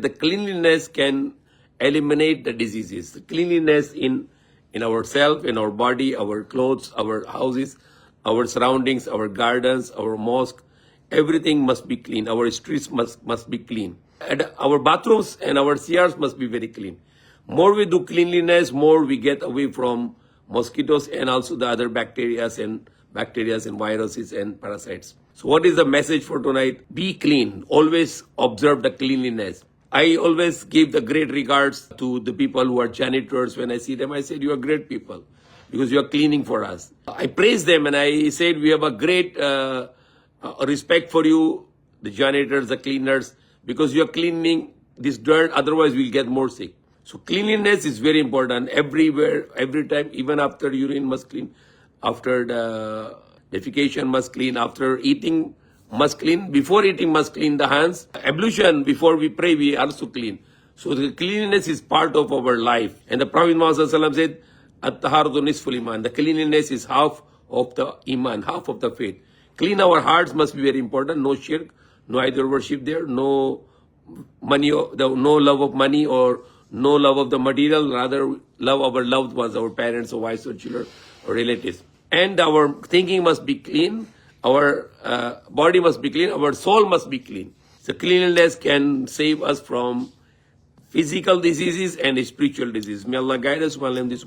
the cleanliness can eliminate the diseases. The cleanliness in ourselves, in our body, our clothes, our houses, our surroundings, our gardens, our mosque, everything must be clean. Our streets must be clean. And our bathrooms and our CRs must be very clean. More we do cleanliness, more we get away from mosquitoes and also the other bacteria and viruses and parasites. So what is the message for tonight? Be clean. Always observe the cleanliness. I always give the great regards to the people who are janitors. When I see them, I said, you are great people because you are cleaning for us. I praise them and I said, we have a great respect for you, the janitors, the cleaners, because you are cleaning this dirt, otherwise we'll get more sick. So cleanliness is very important everywhere, every time, even after urine must clean, after the defecation must clean, after eating must clean, before eating must clean the hands. Ablution, before we pray, we also clean. So the cleanliness is part of our life. And the Prophet Muhammad said, At-taharatu nisful iman. The cleanliness is half of the iman, half of the faith. Clean our hearts must be very important. No shirk, no idol worship there, no money, no love of money or no love of the material, rather love our loved ones, our parents or wives or children or relatives. And our thinking must be clean, our body must be clean, our soul must be clean. So cleanliness can save us from physical diseases and spiritual diseases. May Allah guide us while in this